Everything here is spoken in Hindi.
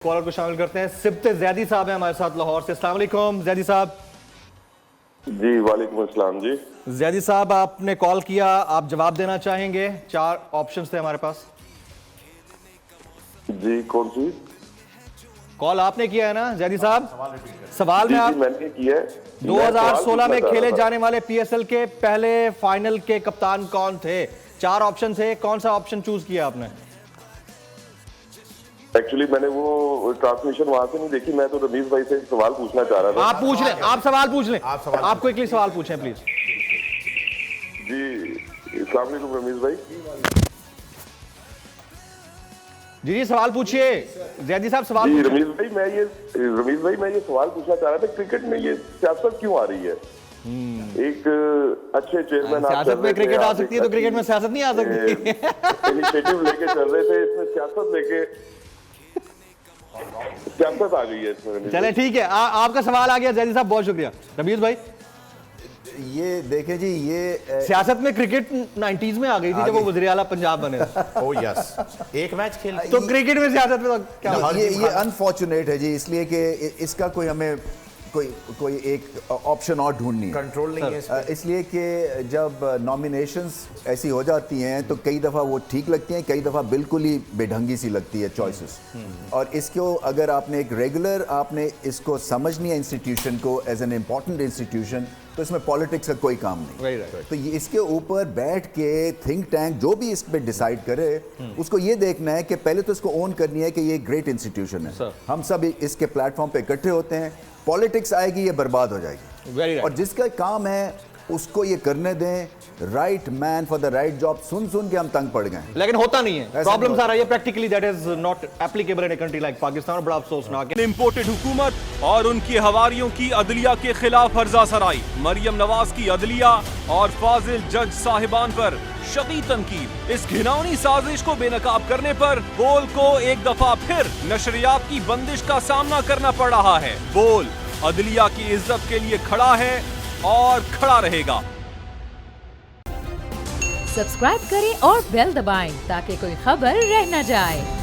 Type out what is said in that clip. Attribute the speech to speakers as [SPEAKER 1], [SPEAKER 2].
[SPEAKER 1] कॉलर को शामिल करते हैं। सिब्ते जैदी साहब हैं हमारे साथ लाहौर से। अस्सलाम वालेकुम जैदी साहब।
[SPEAKER 2] जी वालेकुम अस्सलाम जी।
[SPEAKER 1] जैदी साहब आपने कॉल किया, आप जवाब देना चाहेंगे? 4 ऑप्शंस थे हमारे पास।
[SPEAKER 2] जी कौन सी
[SPEAKER 1] कॉल आपने किया है ना जैदी साहब? सवाल में आप
[SPEAKER 2] मैंने किया है।
[SPEAKER 1] 2016 में खेले जाने वाले पीएसएल के पहले फाइनल के कप्तान कौन थे? 4 ऑप्शन थे, कौन सा ऑप्शन चूज किया आपने?
[SPEAKER 2] एक्चुअली मैंने वो ट्रांसमिशन वहां से नहीं देखी, मैं तो रमीज भाई से सवाल पूछना चाह रहा था।
[SPEAKER 1] आप पूछ लें, आप सवाल पूछ लें, आप क्विकली सवाल पूछें प्लीज।
[SPEAKER 2] जी अस्सलाम वालेकुम रमीज भाई।
[SPEAKER 1] जी सवाल पूछिए जैदी साहब, सवाल
[SPEAKER 2] जी
[SPEAKER 1] पूछिए।
[SPEAKER 2] रमीज भाई मैं ये सवाल पूछना चाह रहा था, क्रिकेट में ये सियासत क्यों आ रही है? एक अच्छे चेयरमैन
[SPEAKER 1] सियासत में क्रिकेट आ सकती है तो क्रिकेट में सियासत नहीं आ सकती?
[SPEAKER 2] इनिशिएटिव लेके चल रहे थे, इसमें सियासत आ गई है इसमें।
[SPEAKER 1] चले ठीक है, आपका सवाल आ गया जैदी साहब, बहुत शुक्रिया। रमीज भाई
[SPEAKER 3] ये देखें जी, ये
[SPEAKER 1] सियासत में क्रिकेट 90s में आ गई थी जब वो वज़ीर आला पंजाब बने थे।
[SPEAKER 4] ओह यस, एक मैच खेल
[SPEAKER 1] तो क्रिकेट में सियासत में तो क्या?
[SPEAKER 3] ये अनफॉर्चुनेट है जी, इसलिए कि इसका कोई हमें कोई एक ऑप्शन और ढूंढनी है,
[SPEAKER 4] कंट्रोल नहीं है इसमें।
[SPEAKER 3] इसलिए कि जब नॉमिनेशंस ऐसी हो जाती हैं तो कई दफ़ा वो ठीक लगती हैं, कई दफ़ा बिल्कुल ही बेढंगी सी लगती है चॉइसेस। और इसको अगर आपने एक रेगुलर आपने इसको समझनी है इंस्टीट्यूशन को एज एन इम्पॉर्टेंट इंस्टीट्यूशन, तो इसमें पॉलिटिक्स का कोई काम नहीं। तो ये इसके ऊपर बैठ के थिंक टैंक जो भी इस पर डिसाइड करे, उसको ये देखना है कि पहले तो इसको ओन करनी है कि ये ग्रेट इंस्टीट्यूशन है। हम सब इसके प्लेटफॉर्म पे इकट्ठे होते हैं, पॉलिटिक्स आएगी ये बर्बाद हो जाएगी। और जिसका काम है उसको ये करने दें, right man for the right job. सुन के हम तंग पड़ गए,
[SPEAKER 1] लेकिन होता नहीं है। प्रॉब्लम्स आ रही है practically, that is not applicable in a country like Pakistan. बड़ा अफसोसनाक है।
[SPEAKER 5] इम्पोर्टेड हुकूमत और उनकी हवारियों की अदलिया के खिलाफ हर्जा सराई, मरियम नवाज की अदलिया और फाजिल जज साहिबान पर शदीद तनकीद। इस घिनौनी साजिश को बेनकाब करने पर बोल को एक दफा फिर नशरियात की बंदिश का सामना करना पड़ रहा है। बोल अदलिया की इज्जत के लिए खड़ा है और खड़ा रहेगा।
[SPEAKER 6] सब्सक्राइब करें और बेल दबाएं ताकि कोई खबर रह न जाए।